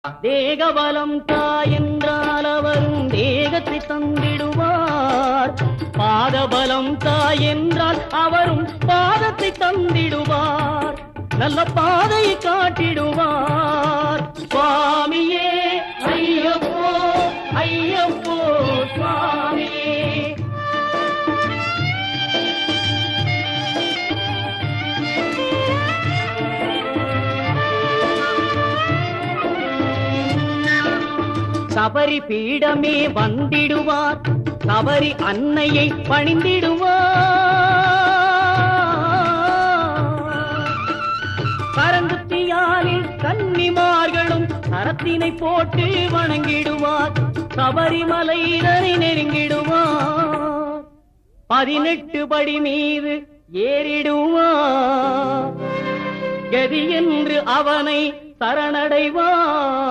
தேகபலம் தாயென்றால் அவரும் தேகத்தை தந்திடுவார். பாதபலம் தாயென்றால் அவரும் பாதத்தை தந்திடுவார். நல்ல பாதையை காட்டிடுவார். சுவாமியே ஐயப்போ ஐயப்போ சுவாமியே. சபரி பீடமே வந்திடுவார். சபரி அன்னையை பணிந்திடுவார். கரங்குத்தியாலில் கன்னிமார்களும் கரத்தினை போட்டு வணங்கிடுவார். சபரிமலையினரை நெருங்கிடுவார். 18 படி மீது ஏறிடுவார். கதி என்று அவனை சரணடைவார்.